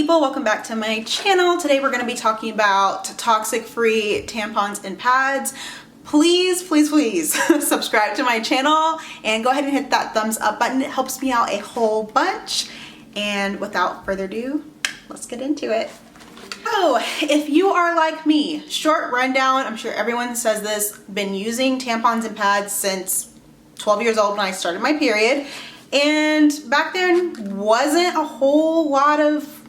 people, welcome back to my channel. Today we're going to be talking about toxic free tampons and pads. Please subscribe to my channel and go ahead and hit that thumbs up button. It helps me out a whole bunch. And without further ado, let's get into it. So if you are like me, short rundown, I'm sure everyone says this, been using tampons and pads since 12 years old when I started my period. And back then wasn't a whole lot of,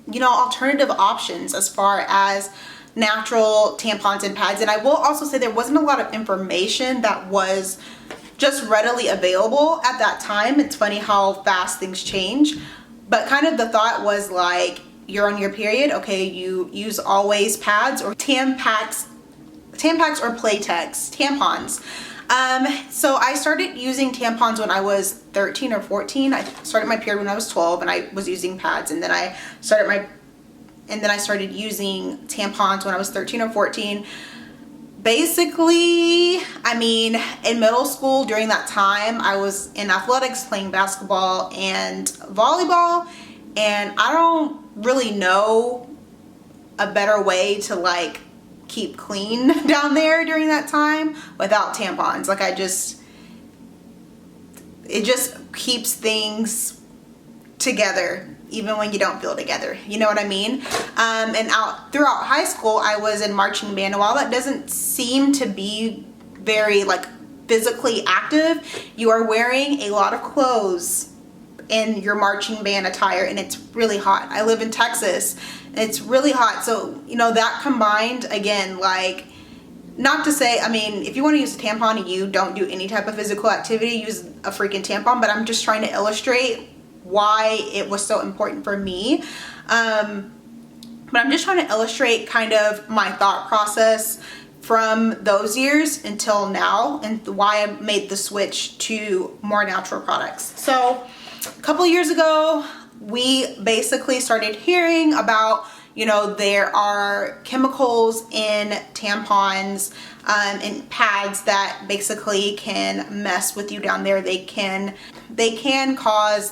alternative options as far as natural tampons and pads. And I will also say there wasn't a lot of information that was just readily available at that time. It's funny how fast things change. But kind of the thought was like, you're on your period, okay, you use always pads or Tampax or Playtex tampons. So I started using tampons when I was 13 or 14. I started my period when I was 12 and I was using pads, and then I started using tampons when I was 13 or 14. Basically, in middle school during that time, I was in athletics playing basketball and volleyball, and I don't really know a better way to keep clean down there during that time without tampons. It just keeps things together even when you don't feel together, you know what I mean? And throughout high school I was in marching band, and while that doesn't seem to be very physically active, you are wearing a lot of clothes in your marching band attire, and it's really hot. I live in Texas. It's really hot. So, that combined, again, not to say, if you want to use a tampon and you don't do any type of physical activity, use a freaking tampon, but I'm just trying to illustrate why it was so important for me. But I'm just trying to illustrate kind of my thought process from those years until now and why I made the switch to more natural products. So a couple of years ago, we basically started hearing about, there are chemicals in tampons and pads that basically can mess with you down there. They can cause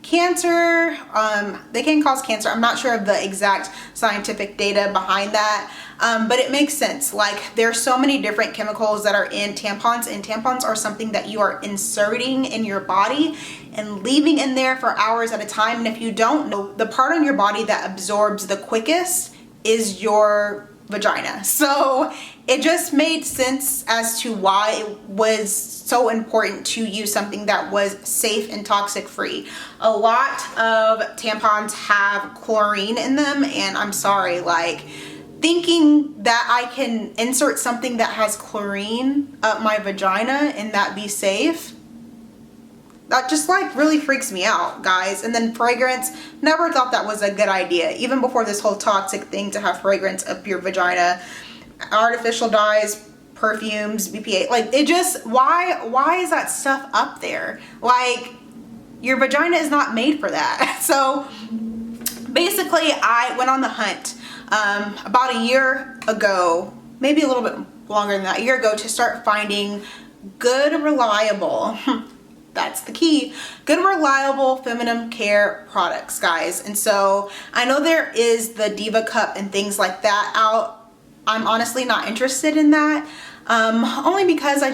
cancer. They can cause cancer. I'm not sure of the exact scientific data behind that, but it makes sense. There's so many different chemicals that are in tampons, and tampons are something that you are inserting in your body and leaving in there for hours at a time. And if you don't know, the part on your body that absorbs the quickest is your vagina. So it just made sense as to why it was so important to use something that was safe and toxic free. A lot of tampons have chlorine in them, and I'm sorry, thinking that I can insert something that has chlorine up my vagina and that be safe, that just really freaks me out, guys. And then fragrance, never thought that was a good idea. Even before this whole toxic thing to have fragrance up your vagina, artificial dyes, perfumes, BPA, it just, why is that stuff up there? Your vagina is not made for that. So basically I went on the hunt about a year ago, maybe a little bit longer than that, a year ago, to start finding good, reliable, that's the key, good, reliable feminine care products, guys. And so I know there is the Diva Cup and things like that out. I'm honestly not interested in that, only because I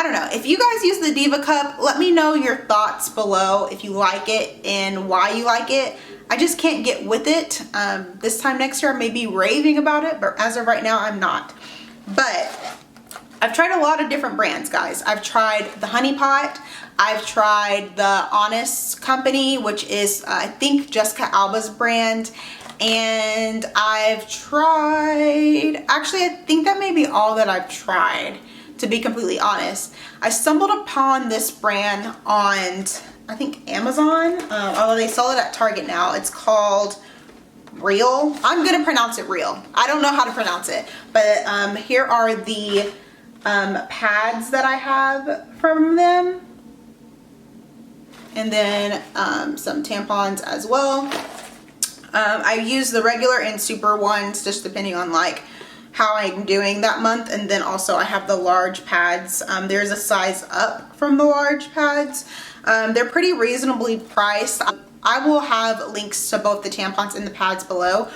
don't know. If you guys use the Diva Cup, let me know your thoughts below if you like it and why you like it. I just can't get with it. This time next year I may be raving about it, but as of right now I'm not. But I've tried a lot of different brands, guys. I've tried the Honey Pot. I've tried the Honest Company, which is I think Jessica Alba's brand. And I've tried, actually I think that may be all that I've tried, to be completely honest. I stumbled upon this brand on, I think, Amazon, although they sell it at Target now. It's called Real. I'm gonna pronounce it Real. I don't know how to pronounce it, but here are the pads that I have from them, and then some tampons as well. I use the regular and super ones just depending on how I'm doing that month, and then also I have the large pads. There's a size up from the large pads. They're pretty reasonably priced. I will have links to both the tampons and the pads below.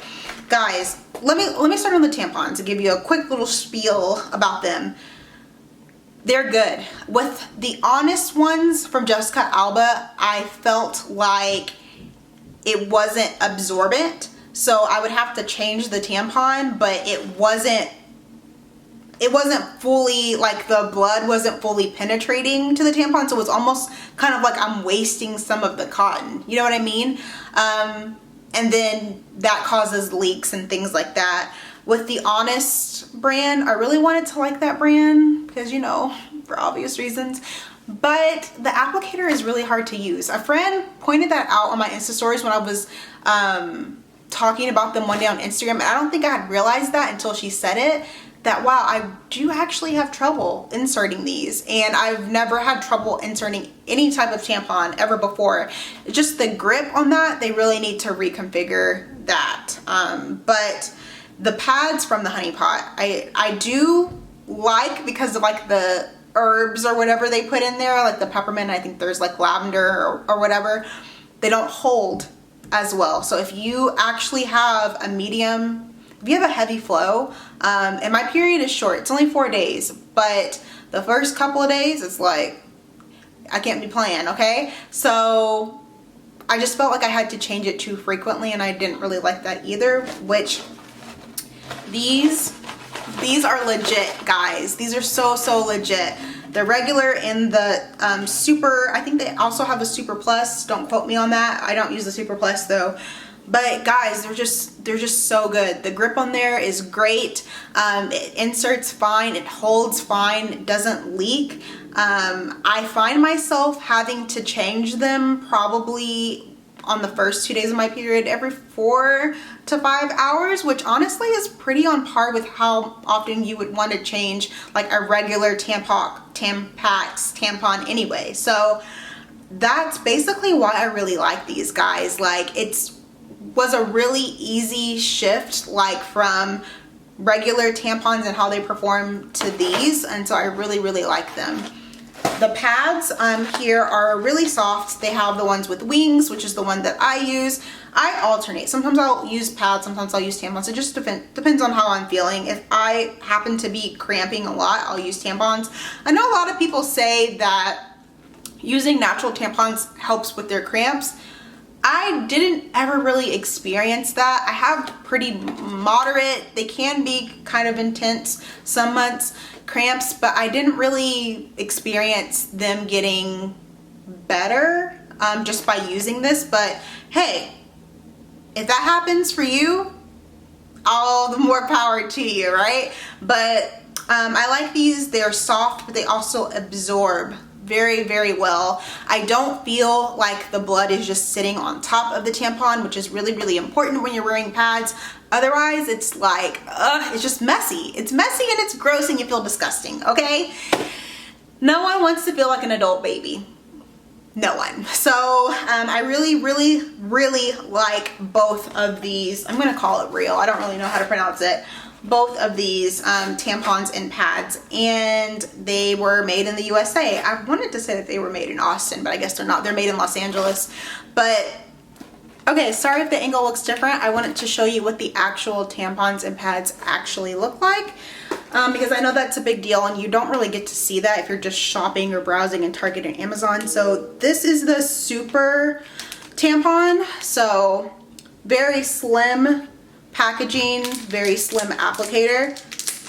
Guys, let me start on the tampons and give you a quick little spiel about them. They're good. With the Honest ones from Jessica Alba, I felt like it wasn't absorbent, so I would have to change the tampon, but it wasn't fully, like the blood wasn't fully penetrating to the tampon, so it was almost kind of like I'm wasting some of the cotton. You know what I mean? And then that causes leaks and things like that. With the Honest brand, I really wanted to like that brand because, you know, for obvious reasons. But the applicator is really hard to use. A friend pointed that out on my Insta stories when I was talking about them one day on Instagram. And I don't think I had realized that until she said it. That, wow, I do actually have trouble inserting these. And I've never had trouble inserting any type of tampon ever before. It's just the grip on that, they really need to reconfigure that. But the pads from the Honey Pot, I do like, because of like the herbs or whatever they put in there, like the peppermint, I think there's like lavender or whatever, they don't hold as well. So if you actually have a medium, if you have a heavy flow, and my period is short, it's only 4 days, but the first couple of days, it's like, I can't be playing, okay? So I just felt like I had to change it too frequently, and I didn't really like that either, which these are legit, guys. These are so legit. The regular and the super, I think they also have a super plus. Don't quote me on that. I don't use the super plus though. But guys, they're just so good. The grip on there is great. It inserts fine, it holds fine, it doesn't leak. I find myself having to change them probably on the first 2 days of my period every 4 to 5 hours, which honestly is pretty on par with how often you would want to change like a regular tampon anyway. So that's basically why I really like these, guys. Like, was a really easy shift, like from regular tampons and how they perform to these, and so I really like them. The pads here are really soft. They have the ones with wings, which is the one that I use. I alternate. Sometimes I'll use pads, sometimes I'll use tampons. It just depends on how I'm feeling. If I happen to be cramping a lot, I'll use tampons. I know a lot of people say that using natural tampons helps with their cramps. I didn't ever really experience that. I have pretty moderate, they can be kind of intense some months, cramps, but I didn't really experience them getting better just by using this. But hey, if that happens for you, all the more power to you, right? But I like these. They're soft, but they also absorb very well. I don't feel like the blood is just sitting on top of the tampon, which is really important when you're wearing pads. Otherwise, it's like, it's just messy. It's messy and it's gross and you feel disgusting, okay? No one wants to feel like an adult baby. No one. So I really like both of these. I'm gonna call it real. I don't really know how to pronounce it. Both of these tampons and pads, and they were made in the USA. I wanted to say that they were made in Austin, but I guess they're not. They're made in Los Angeles. But okay, sorry if the angle looks different. I wanted to show you what the actual tampons and pads actually look like, because I know that's a big deal and you don't really get to see that if you're just shopping or browsing in Target and Amazon. So this is the super tampon. So very slim packaging, very slim applicator.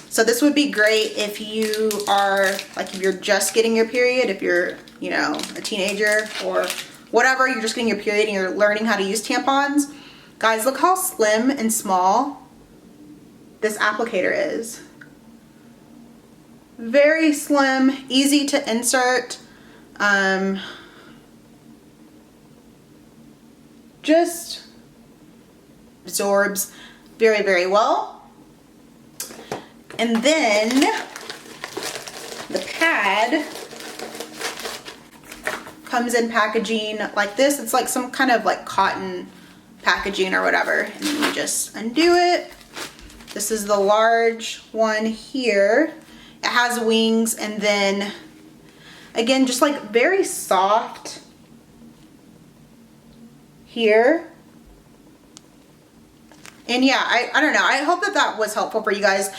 So this would be great if you are, like, if you're just getting your period, if you're, you know, a teenager or whatever, you're just getting your period and you're learning how to use tampons. Guys, look how slim and small this applicator is. Very slim, easy to insert. Just absorbs very well. And then the pad comes in packaging like this. It's like some kind of like cotton packaging or whatever. And then you just undo it. This is the large one here. It has wings, and then again, just like very soft here. And yeah, I don't know. I hope that that was helpful for you guys,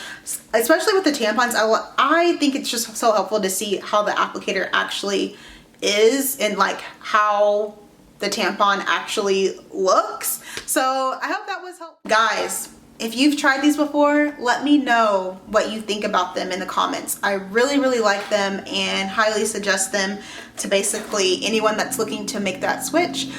especially with the tampons. I think it's just so helpful to see how the applicator actually is and like how the tampon actually looks. So I hope that was helpful. Guys, if you've tried these before, let me know what you think about them in the comments. I really, really like them and highly suggest them to basically anyone that's looking to make that switch.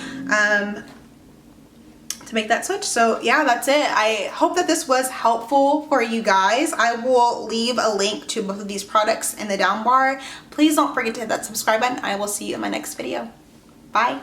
So yeah, that's it. I hope that this was helpful for you guys. I will leave a link to both of these products in the down bar. Please don't forget to hit that subscribe button. I will see you in my next video. Bye.